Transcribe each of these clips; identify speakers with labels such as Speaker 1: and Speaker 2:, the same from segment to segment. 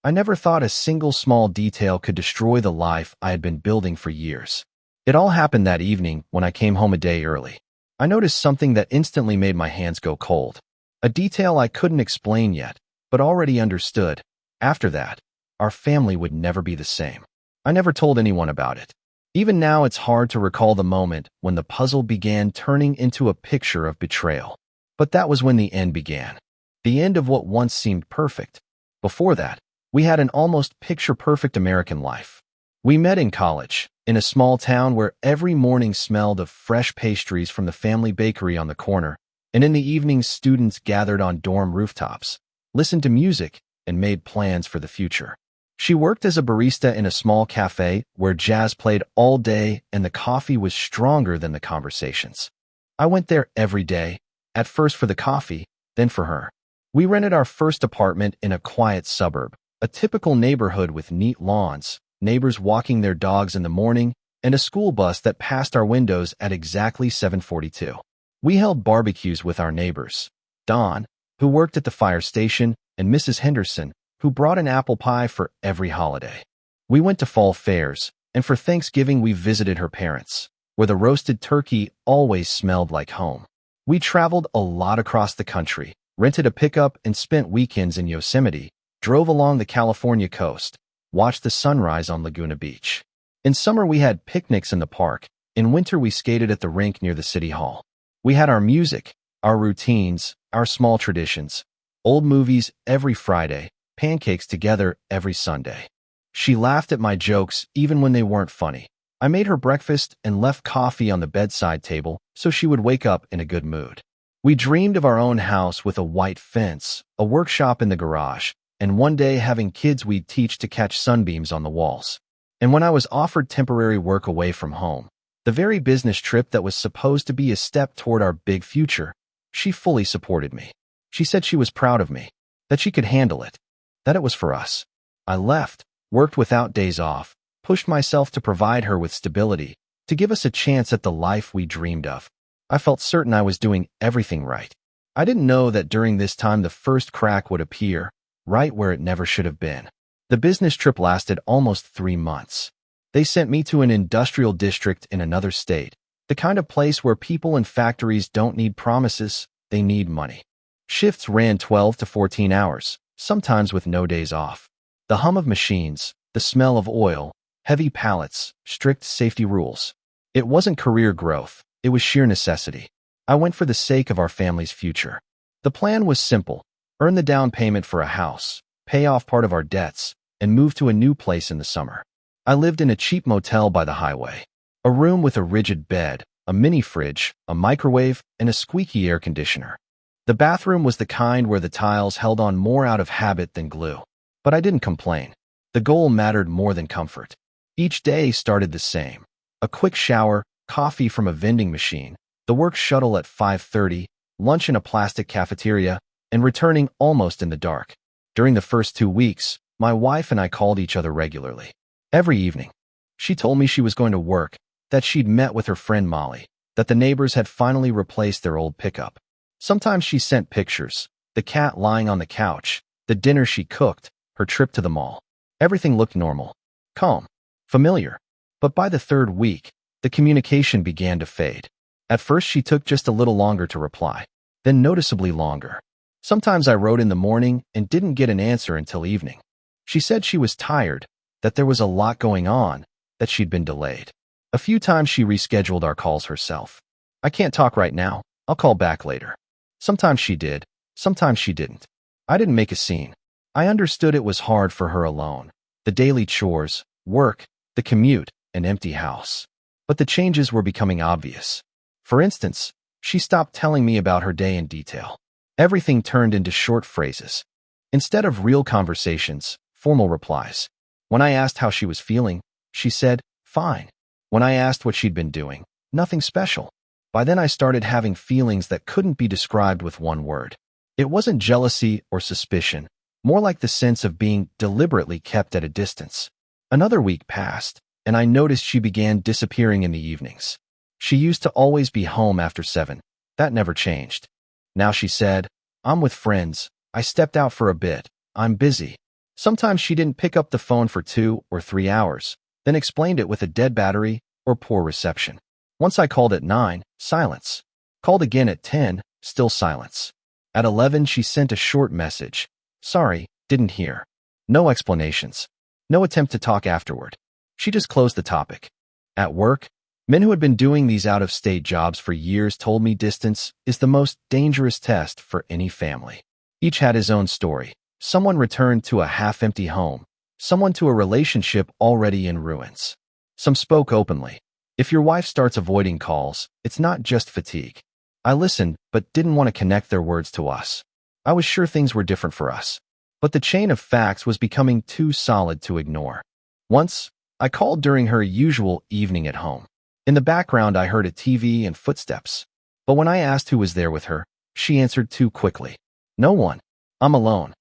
Speaker 1: I never thought a single small detail could destroy the life I had been building for years. It all happened that evening when I came home a day early. I noticed something that instantly made my hands go cold. A detail I couldn't explain yet, but already understood. After that, our family would never be the same. I never told anyone about it. Even now, it's hard to recall the moment when the puzzle began turning into a picture of betrayal. But that was when the end began. The end of what once seemed perfect. Before that, we had an almost picture-perfect American life. We met in college, in a small town where every morning smelled of fresh pastries from the family bakery on the corner, and in the evenings students gathered on dorm rooftops, listened to music, and made plans for the future. She worked as a barista in a small cafe where jazz played all day and the coffee was stronger than the conversations. I went there every day, at first for the coffee, then for her. We rented our first apartment in a quiet suburb, a typical neighborhood with neat lawns, neighbors walking their dogs in the morning, and a school bus that passed our windows at exactly 7:42. We held barbecues with our neighbors, Don, who worked at the fire station, and Mrs. Henderson, who brought an apple pie for every holiday. We went to fall fairs, and for Thanksgiving we visited her parents, where the roasted turkey always smelled like home. We traveled a lot across the country, rented a pickup and spent weekends in Yosemite, drove along the California coast, watched the sunrise on Laguna Beach. In summer we had picnics in the park, in winter we skated at the rink near the city hall. We had our music, our routines, our small traditions, old movies every Friday, pancakes together every Sunday. She laughed at my jokes even when they weren't funny. I made her breakfast and left coffee on the bedside table so she would wake up in a good mood. We dreamed of our own house with a white fence, a workshop in the garage, and one day having kids we'd teach to catch sunbeams on the walls. And when I was offered temporary work away from home, the very business trip that was supposed to be a step toward our big future, she fully supported me. She said she was proud of me, that she could handle it, that it was for us. I left, worked without days off, pushed myself to provide her with stability, to give us a chance at the life we dreamed of. I felt certain I was doing everything right. I didn't know that during this time the first crack would appear, right where it never should have been. The business trip lasted almost 3 months. They sent me to an industrial district in another state, the kind of place where people and factories don't need promises, they need money. Shifts ran 12 to 14 hours, sometimes with no days off. The hum of machines, the smell of oil, heavy pallets, strict safety rules. It wasn't career growth, it was sheer necessity. I went for the sake of our family's future. The plan was simple: earn the down payment for a house, pay off part of our debts, and move to a new place in the summer. I lived in a cheap motel by the highway. A room with a rigid bed, a mini fridge, a microwave, and a squeaky air conditioner. The bathroom was the kind where the tiles held on more out of habit than glue. But I didn't complain. The goal mattered more than comfort. Each day started the same. A quick shower, coffee from a vending machine, the work shuttle at 5:30, lunch in a plastic cafeteria, and returning almost in the dark. During the first 2 weeks, my wife and I called each other regularly. Every evening. She told me she was going to work, that she'd met with her friend Molly, that the neighbors had finally replaced their old pickup. Sometimes she sent pictures, the cat lying on the couch, the dinner she cooked, her trip to the mall. Everything looked normal, calm, familiar. But by the 3rd week, the communication began to fade. At first she took just a little longer to reply, then noticeably longer. Sometimes I wrote in the morning and didn't get an answer until evening. She said she was tired, that there was a lot going on, that she'd been delayed. A few times she rescheduled our calls herself. I can't talk right now, I'll call back later. Sometimes she did, sometimes she didn't. I didn't make a scene. I understood it was hard for her alone. The daily chores, work, the commute, an empty house. But the changes were becoming obvious. For instance, she stopped telling me about her day in detail. Everything turned into short phrases. Instead of real conversations, formal replies. When I asked how she was feeling, she said, "Fine." When I asked what she'd been doing, nothing special. By then I started having feelings that couldn't be described with one word. It wasn't jealousy or suspicion, more like the sense of being deliberately kept at a distance. Another week passed, and I noticed she began disappearing in the evenings. She used to always be home after 7. That never changed. Now she said, "I'm with friends. I stepped out for a bit. I'm busy." Sometimes she didn't pick up the phone for 2 or 3 hours, then explained it with a dead battery or poor reception. Once I called at 9, silence. Called again at 10, still silence. At 11, she sent a short message. Sorry, didn't hear. No explanations. No attempt to talk afterward. She just closed the topic. At work, men who had been doing these out-of-state jobs for years told me distance is the most dangerous test for any family. Each had his own story. Someone returned to a half-empty home. Someone to a relationship already in ruins. Some spoke openly. If your wife starts avoiding calls, it's not just fatigue. I listened, but didn't want to connect their words to us. I was sure things were different for us. But the chain of facts was becoming too solid to ignore. Once, I called during her usual evening at home. In the background, I heard a TV and footsteps. But when I asked who was there with her, she answered too quickly. No one. I'm alone.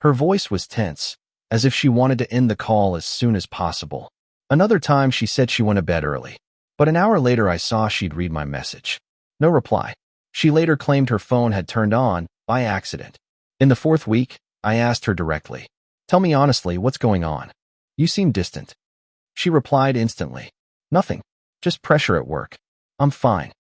Speaker 1: Her voice was tense, as if she wanted to end the call as soon as possible. Another time, she said she went to bed early. But an hour later, I saw she'd read my message. No reply. She later claimed her phone had turned on by accident. In the 4th week, I asked her directly, "Tell me honestly, what's going on? You seem distant." She replied instantly, "Nothing. Just pressure at work. I'm fine."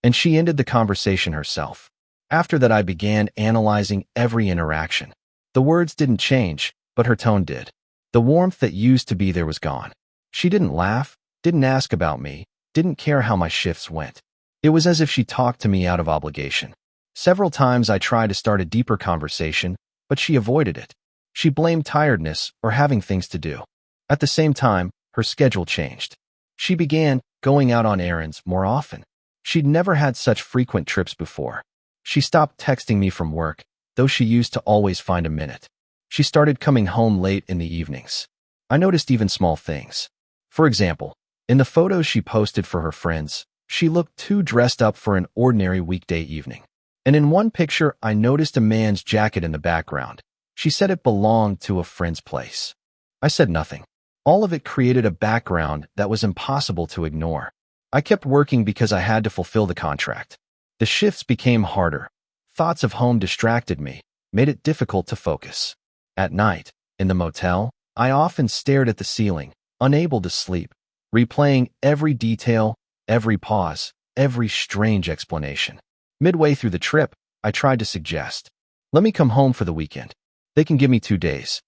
Speaker 1: And she ended the conversation herself. After that, I began analyzing every interaction. The words didn't change, but her tone did. The warmth that used to be there was gone. She didn't laugh, didn't ask about me, didn't care how my shifts went. It was as if she talked to me out of obligation. Several times I tried to start a deeper conversation, but she avoided it. She blamed tiredness or having things to do. At the same time, her schedule changed. She began going out on errands more often. She'd never had such frequent trips before. She stopped texting me from work, though she used to always find a minute. She started coming home late in the evenings. I noticed even small things. For example, in the photos she posted for her friends, she looked too dressed up for an ordinary weekday evening. And in one picture, I noticed a man's jacket in the background. She said it belonged to a friend's place. I said nothing. All of it created a background that was impossible to ignore. I kept working because I had to fulfill the contract. The shifts became harder. Thoughts of home distracted me, made it difficult to focus. At night, in the motel, I often stared at the ceiling, unable to sleep, replaying every detail, every pause, every strange explanation. Midway through the trip, I tried to suggest, "Let me come home for the weekend. They can give me 2 days."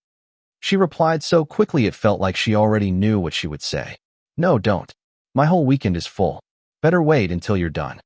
Speaker 1: She replied so quickly it felt like she already knew what she would say. "No, don't. My whole weekend is full. Better wait until you're done."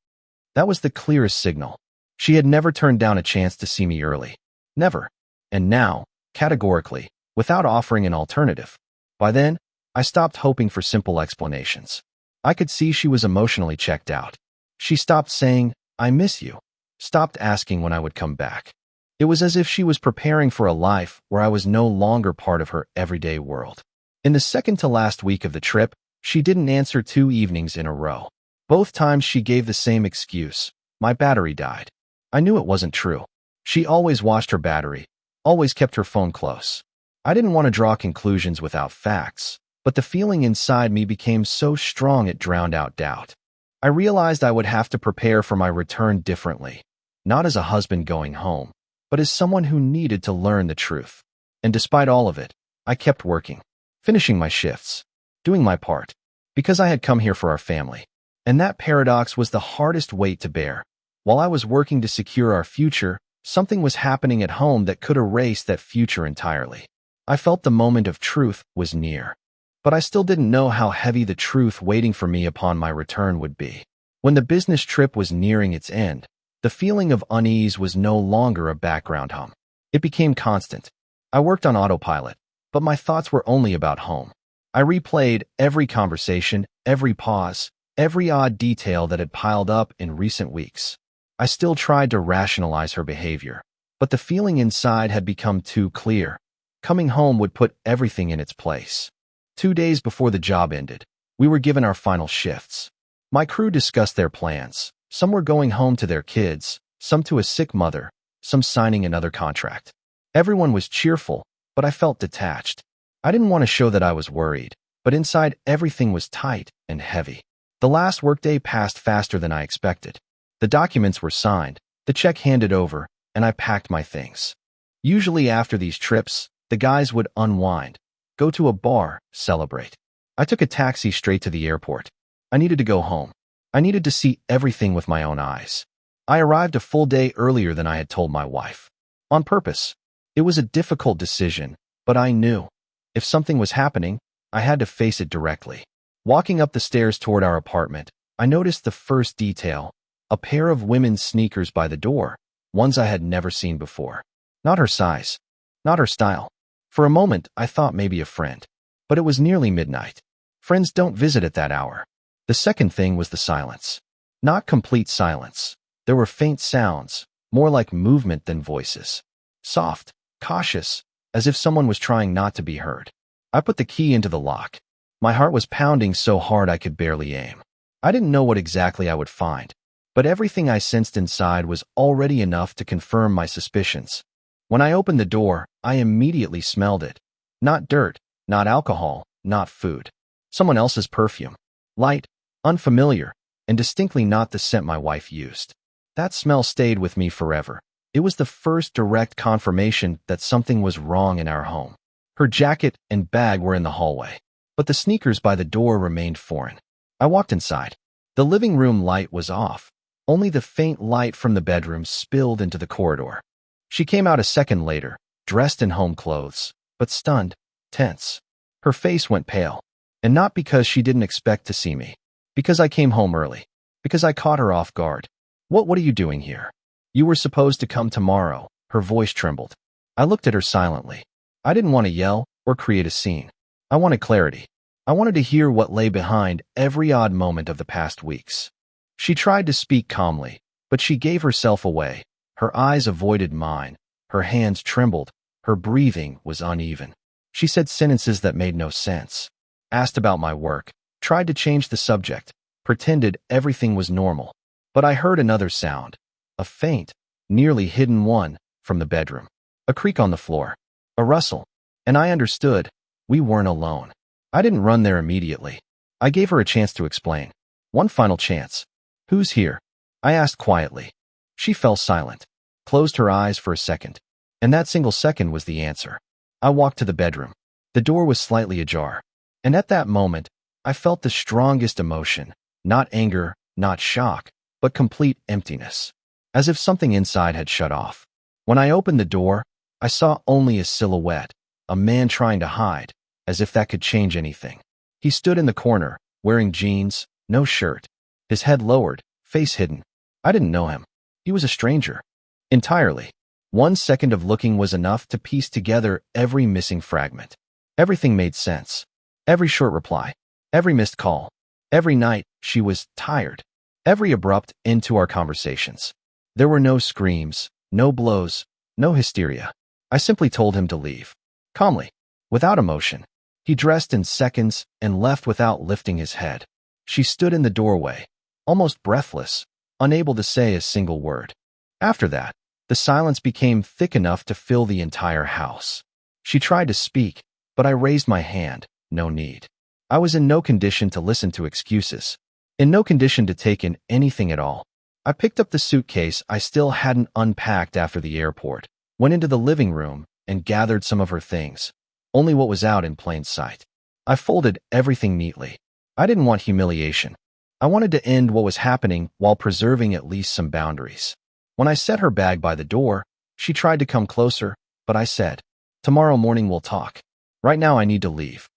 Speaker 1: That was the clearest signal. She had never turned down a chance to see me early. Never. And now, categorically, without offering an alternative. By then, I stopped hoping for simple explanations. I could see she was emotionally checked out. She stopped saying, "I miss you," stopped asking when I would come back. It was as if she was preparing for a life where I was no longer part of her everyday world. In the second to last week of the trip, she didn't answer 2 evenings in a row. Both times she gave the same excuse: "My battery died." I knew it wasn't true. She always watched her battery, always kept her phone close. I didn't want to draw conclusions without facts, but the feeling inside me became so strong it drowned out doubt. I realized I would have to prepare for my return differently, not as a husband going home, but as someone who needed to learn the truth. And despite all of it, I kept working, finishing my shifts, doing my part, because I had come here for our family. And that paradox was the hardest weight to bear. While I was working to secure our future, something was happening at home that could erase that future entirely. I felt the moment of truth was near. But I still didn't know how heavy the truth waiting for me upon my return would be. When the business trip was nearing its end, the feeling of unease was no longer a background hum. It became constant. I worked on autopilot, but my thoughts were only about home. I replayed every conversation, every pause, every odd detail that had piled up in recent weeks. I still tried to rationalize her behavior, but the feeling inside had become too clear. Coming home would put everything in its place. 2 days before the job ended, we were given our final shifts. My crew discussed their plans. Some were going home to their kids, some to a sick mother, some signing another contract. Everyone was cheerful, but I felt detached. I didn't want to show that I was worried, but inside everything was tight and heavy. The last workday passed faster than I expected. The documents were signed, the check handed over, and I packed my things. Usually after these trips, The guys would unwind, go to a bar, celebrate. I took a taxi straight to the airport. I needed to go home. I needed to see everything with my own eyes. I arrived a full day earlier than I had told my wife. On purpose. It was a difficult decision, but I knew. If something was happening, I had to face it directly. Walking up the stairs toward our apartment, I noticed the first detail, a pair of women's sneakers by the door, ones I had never seen before. Not her size, not her style. For a moment, I thought maybe a friend. But it was nearly midnight. Friends don't visit at that hour. The second thing was the silence. Not complete silence. There were faint sounds, more like movement than voices. Soft, cautious, as if someone was trying not to be heard. I put the key into the lock. My heart was pounding so hard I could barely aim. I didn't know what exactly I would find, but everything I sensed inside was already enough to confirm my suspicions. When I opened the door, I immediately smelled it. Not dirt, not alcohol, not food. Someone else's perfume. Light, unfamiliar, and distinctly not the scent my wife used. That smell stayed with me forever. It was the first direct confirmation that something was wrong in our home. Her jacket and bag were in the hallway, but the sneakers by the door remained foreign. I walked inside. The living room light was off. Only the faint light from the bedroom spilled into the corridor. She came out a second later, dressed in home clothes, but stunned, tense. Her face went pale, and not because she didn't expect to see me. Because I came home early. Because I caught her off guard. What are you doing here? You were supposed to come tomorrow. Her voice trembled. I looked at her silently. I didn't want to yell or create a scene. I wanted clarity. I wanted to hear what lay behind every odd moment of the past weeks. She tried to speak calmly, but she gave herself away. Her eyes avoided mine. Her hands trembled. Her breathing was uneven. She said sentences that made no sense. Asked about my work. Tried to change the subject. Pretended everything was normal. But I heard another sound. A faint, nearly hidden one, from the bedroom. A creak on the floor. A rustle. And I understood. We weren't alone. I didn't run there immediately. I gave her a chance to explain. One final chance. Who's here? I asked quietly. She fell silent. Closed her eyes for a second. And that single second was the answer. I walked to the bedroom. The door was slightly ajar. And at that moment, I felt the strongest emotion. Not anger, not shock, but complete emptiness. As if something inside had shut off. When I opened the door, I saw only a silhouette, a man trying to hide, as if that could change anything. He stood in the corner, wearing jeans, no shirt, his head lowered, face hidden. I didn't know him. He was a stranger. Entirely. 1 second of looking was enough to piece together every missing fragment. Everything made sense. Every short reply. Every missed call. Every night she was tired. Every abrupt end to our conversations. There were no screams, no blows, no hysteria. I simply told him to leave. Calmly. Without emotion. He dressed in seconds and left without lifting his head. She stood in the doorway, almost breathless, unable to say a single word. After that, the silence became thick enough to fill the entire house. She tried to speak, but I raised my hand. No need. I was in no condition to listen to excuses. In no condition to take in anything at all. I picked up the suitcase I still hadn't unpacked after the airport, went into the living room, and gathered some of her things. Only what was out in plain sight. I folded everything neatly. I didn't want humiliation. I wanted to end what was happening while preserving at least some boundaries. When I set her bag by the door, she tried to come closer, but I said, "Tomorrow morning we'll talk. Right now I need to leave."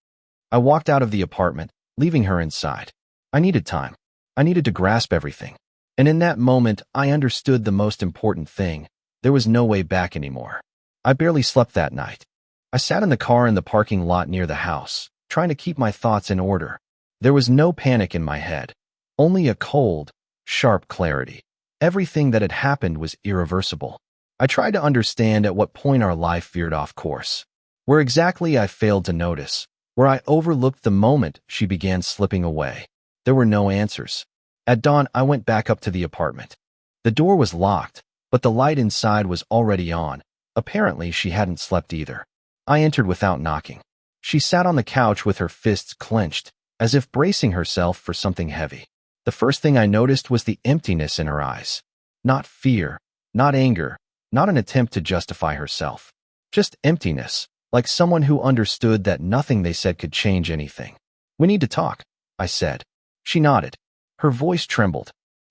Speaker 1: I walked out of the apartment, leaving her inside. I needed time. I needed to grasp everything. And in that moment, I understood the most important thing. There was no way back anymore. I barely slept that night. I sat in the car in the parking lot near the house, trying to keep my thoughts in order. There was no panic in my head, only a cold, sharp clarity. Everything that had happened was irreversible. I tried to understand at what point our life veered off course. Where exactly I failed to notice, where I overlooked the moment she began slipping away. There were no answers. At dawn, I went back up to the apartment. The door was locked, but the light inside was already on. Apparently, she hadn't slept either. I entered without knocking. She sat on the couch with her fists clenched, as if bracing herself for something heavy. The first thing I noticed was the emptiness in her eyes. Not fear, not anger, not an attempt to justify herself. Just emptiness, like someone who understood that nothing they said could change anything. "We need to talk," I said. She nodded. Her voice trembled.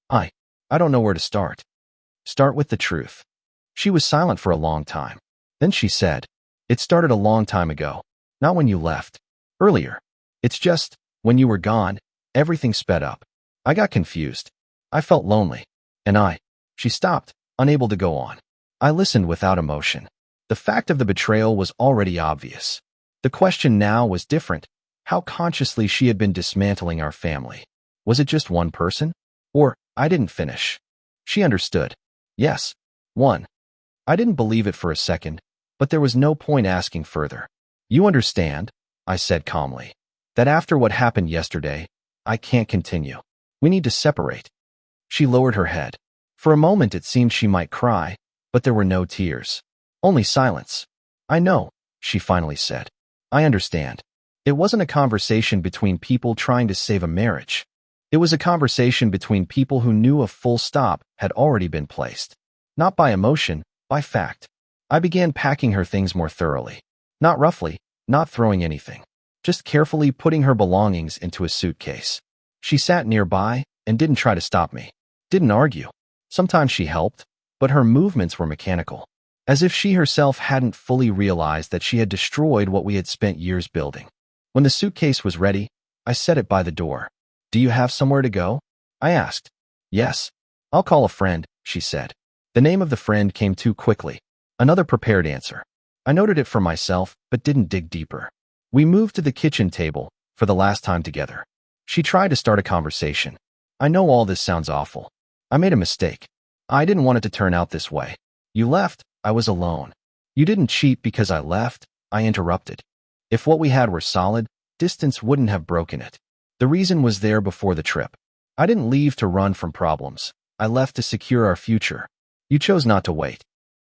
Speaker 1: I don't know where to start." "Start with the truth." She was silent for a long time. Then she said, "It started a long time ago. Not when you left. Earlier. It's just, when you were gone, everything sped up. I got confused. I felt lonely. And She stopped, unable to go on. I listened without emotion. The fact of the betrayal was already obvious. The question now was different: how consciously she had been dismantling our family. Was it just one person? Or, I didn't finish. She understood. Yes. One. I didn't believe it for a second, but there was no point asking further. "You understand," I said calmly, "that after what happened yesterday, I can't continue. We need to separate." She lowered her head. For a moment it seemed she might cry, but there were no tears. Only silence. "I know," she finally said. "I understand." It wasn't a conversation between people trying to save a marriage. It was a conversation between people who knew a full stop had already been placed. Not by emotion, by fact. I began packing her things more thoroughly. Not roughly, not throwing anything. Just carefully putting her belongings into a suitcase. She sat nearby and didn't try to stop me. Didn't argue. Sometimes she helped, but her movements were mechanical. As if she herself hadn't fully realized that she had destroyed what we had spent years building. When the suitcase was ready, I set it by the door. "Do you have somewhere to go?" I asked. "Yes. I'll call a friend," she said. The name of the friend came too quickly. Another prepared answer. I noted it for myself, but didn't dig deeper. We moved to the kitchen table, for the last time together. She tried to start a conversation. "I know all this sounds awful. I made a mistake. I didn't want it to turn out this way. You left, I was alone. You didn't cheat because I left," I interrupted. "If what we had were solid, distance wouldn't have broken it. The reason was there before the trip. I didn't leave to run from problems. I left to secure our future. You chose not to wait."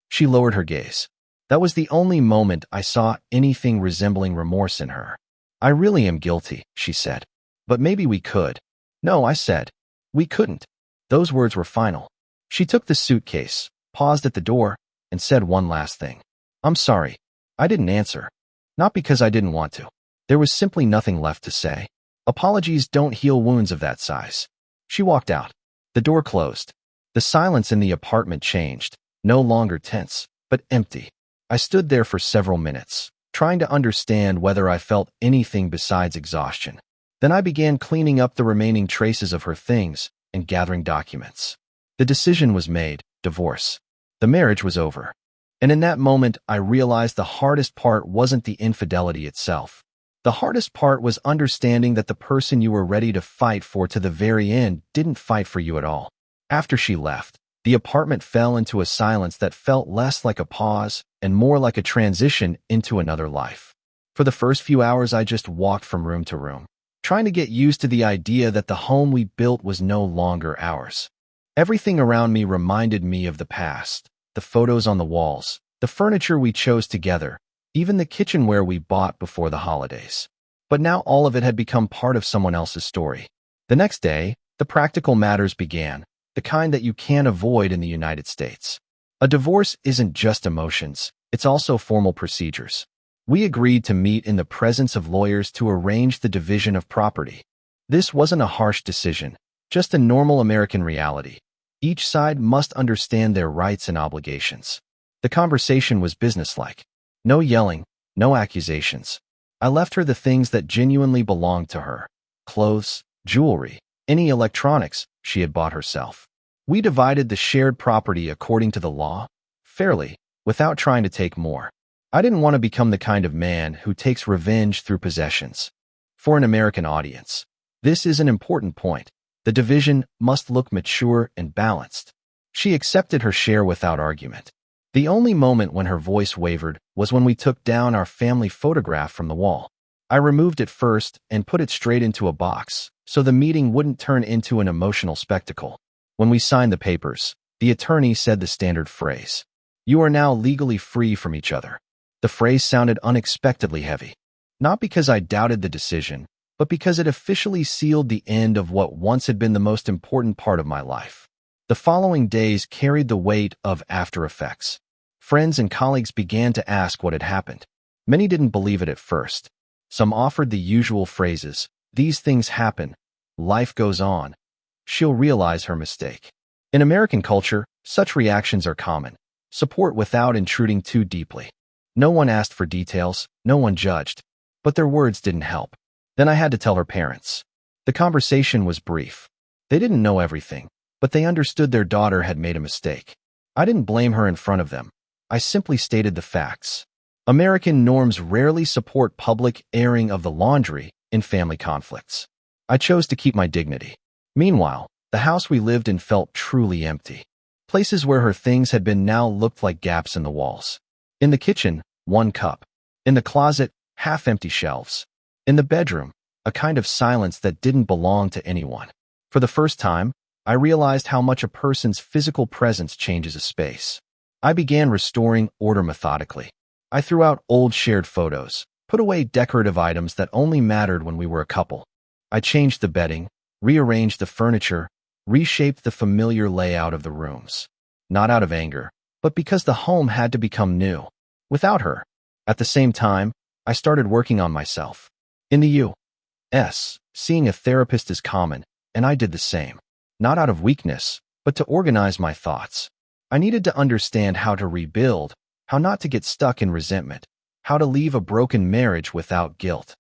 Speaker 1: She lowered her gaze. That was the only moment I saw anything resembling remorse in her. "I really am guilty," she said. "But maybe we could." "No," I said. "We couldn't." Those words were final. She took the suitcase, paused at the door, and said one last thing. "I'm sorry." I didn't answer. Not because I didn't want to. There was simply nothing left to say. Apologies don't heal wounds of that size. She walked out. The door closed. The silence in the apartment changed, no longer tense, but empty. I stood there for several minutes, trying to understand whether I felt anything besides exhaustion. Then I began cleaning up the remaining traces of her things and gathering documents. The decision was made: divorce. The marriage was over. And in that moment, I realized the hardest part wasn't the infidelity itself. The hardest part was understanding that the person you were ready to fight for to the very end didn't fight for you at all. After she left, the apartment fell into a silence that felt less like a pause and more like a transition into another life. For the first few hours, I just walked from room to room, trying to get used to the idea that the home we built was no longer ours. Everything around me reminded me of the past: the photos on the walls, the furniture we chose together, even the kitchenware we bought before the holidays. But now all of it had become part of someone else's story. The next day, the practical matters began, the kind that you can't avoid in the United States. A divorce isn't just emotions, it's also formal procedures. We agreed to meet in the presence of lawyers to arrange the division of property. This wasn't a harsh decision, just a normal American reality. Each side must understand their rights and obligations. The conversation was businesslike. No yelling, no accusations. I left her the things that genuinely belonged to her: clothes, jewelry, any electronics she had bought herself. We divided the shared property according to the law, fairly, without trying to take more. I didn't want to become the kind of man who takes revenge through possessions. For an American audience, this is an important point. The division must look mature and balanced. She accepted her share without argument. The only moment when her voice wavered was when we took down our family photograph from the wall. I removed it first and put it straight into a box, so the meeting wouldn't turn into an emotional spectacle. When we signed the papers, the attorney said the standard phrase: "You are now legally free from each other." The phrase sounded unexpectedly heavy. Not because I doubted the decision, but because it officially sealed the end of what once had been the most important part of my life. The following days carried the weight of after effects. Friends and colleagues began to ask what had happened. Many didn't believe it at first. Some offered the usual phrases, "These things happen. Life goes on. She'll realize her mistake." In American culture, such reactions are common. Support without intruding too deeply. No one asked for details, no one judged. But their words didn't help. Then I had to tell her parents. The conversation was brief. They didn't know everything, but they understood their daughter had made a mistake. I didn't blame her in front of them. I simply stated the facts. American norms rarely support public airing of the laundry in family conflicts. I chose to keep my dignity. Meanwhile, the house we lived in felt truly empty. Places where her things had been now looked like gaps in the walls. In the kitchen, one cup. In the closet, half-empty shelves. In the bedroom, a kind of silence that didn't belong to anyone. For the first time, I realized how much a person's physical presence changes a space. I began restoring order methodically. I threw out old shared photos, put away decorative items that only mattered when we were a couple. I changed the bedding, rearranged the furniture, reshaped the familiar layout of the rooms. Not out of anger, but because the home had to become new. Without her. At the same time, I started working on myself. In the U.S., seeing a therapist is common, and I did the same. Not out of weakness, but to organize my thoughts. I needed to understand how to rebuild, how not to get stuck in resentment, how to leave a broken marriage without guilt.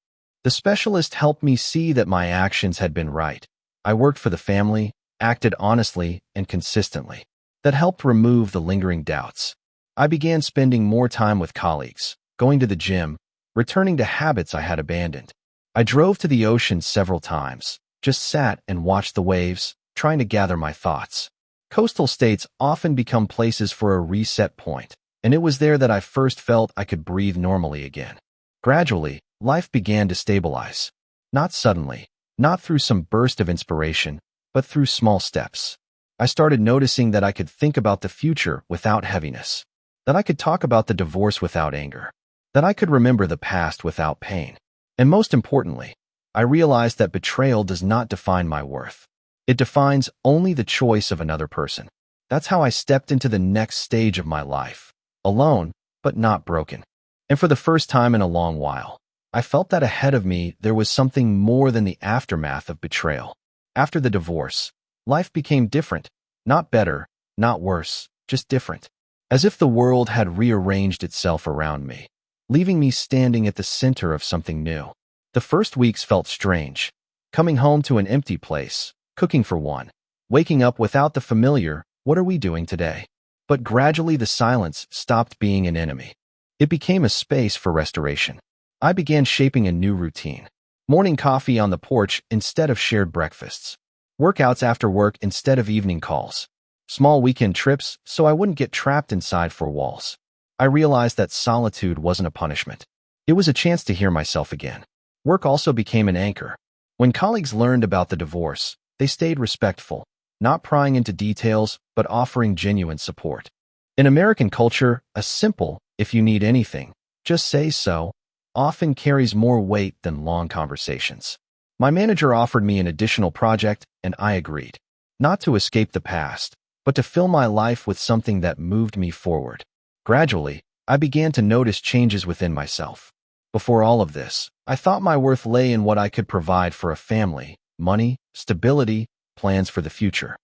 Speaker 1: The specialist helped me see that my actions had been right. I worked for the family, acted honestly and consistently. That helped remove the lingering doubts. I began spending more time with colleagues, going to the gym, returning to habits I had abandoned. I drove to the ocean several times, just sat and watched the waves, trying to gather my thoughts. Coastal states often become places for a reset point, and it was there that I first felt I could breathe normally again. Gradually, life began to stabilize. Not suddenly, not through some burst of inspiration, but through small steps. I started noticing that I could think about the future without heaviness, that I could talk about the divorce without anger, that I could remember the past without pain. And most importantly, I realized that betrayal does not define my worth. It defines only the choice of another person. That's how I stepped into the next stage of my life, alone, but not broken. And for the first time in a long while, I felt that ahead of me there was something more than the aftermath of betrayal. After the divorce, life became different, not better, not worse, just different. As if the world had rearranged itself around me, leaving me standing at the center of something new. The first weeks felt strange. Coming home to an empty place, cooking for one, waking up without the familiar, "What are we doing today?" But gradually the silence stopped being an enemy. It became a space for restoration. I began shaping a new routine. Morning coffee on the porch instead of shared breakfasts. Workouts after work instead of evening calls. Small weekend trips so I wouldn't get trapped inside four walls. I realized that solitude wasn't a punishment. It was a chance to hear myself again. Work also became an anchor. When colleagues learned about the divorce, they stayed respectful, not prying into details, but offering genuine support. In American culture, a simple, "If you need anything, just say so," often carries more weight than long conversations. My manager offered me an additional project, and I agreed. Not to escape the past, but to fill my life with something that moved me forward. Gradually, I began to notice changes within myself. Before all of this, I thought my worth lay in what I could provide for a family, money, stability, plans for the future.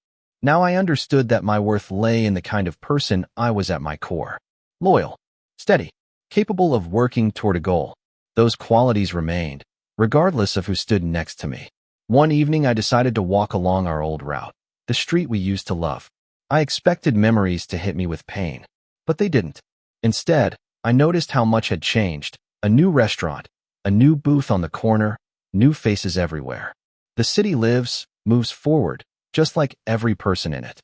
Speaker 1: Now I understood that my worth lay in the kind of person I was at my core. Loyal, steady, capable of working toward a goal. Those qualities remained, regardless of who stood next to me. One evening I decided to walk along our old route, the street we used to love. I expected memories to hit me with pain, but they didn't. Instead, I noticed how much had changed. A new restaurant, a new booth on the corner, new faces everywhere. The city lives, moves forward, just like every person in it,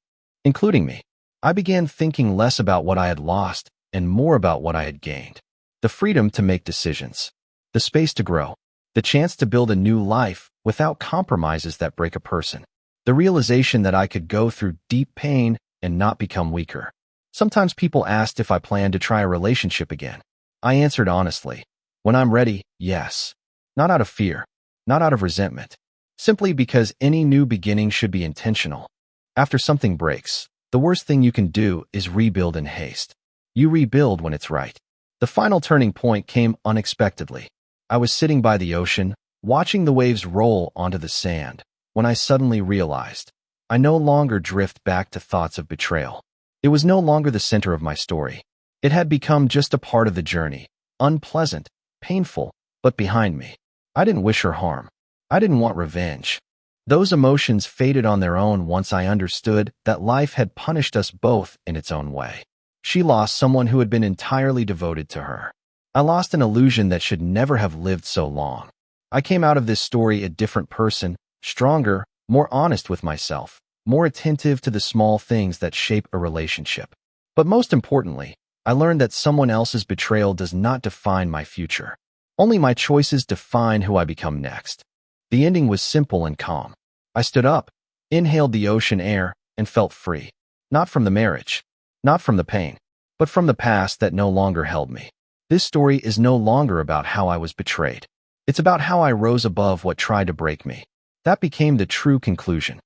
Speaker 1: including me. I began thinking less about what I had lost and more about what I had gained. The freedom to make decisions, the space to grow, the chance to build a new life without compromises that break a person. The realization that I could go through deep pain and not become weaker. Sometimes people asked if I planned to try a relationship again. I answered honestly, when I'm ready, yes. Not out of fear, not out of resentment, simply because any new beginning should be intentional. After something breaks, the worst thing you can do is rebuild in haste. You rebuild when it's right. The final turning point came unexpectedly. I was sitting by the ocean, watching the waves roll onto the sand, when I suddenly realized I no longer drift back to thoughts of betrayal. It was no longer the center of my story. It had become just a part of the journey, unpleasant, painful, but behind me. I didn't wish her harm. I didn't want revenge. Those emotions faded on their own once I understood that life had punished us both in its own way. She lost someone who had been entirely devoted to her. I lost an illusion that should never have lived so long. I came out of this story a different person, stronger, more honest with myself, more attentive to the small things that shape a relationship. But most importantly, I learned that someone else's betrayal does not define my future. Only my choices define who I become next. The ending was simple and calm. I stood up, inhaled the ocean air, and felt free. Not from the marriage, not from the pain, but from the past that no longer held me. This story is no longer about how I was betrayed. It's about how I rose above what tried to break me. That became the true conclusion.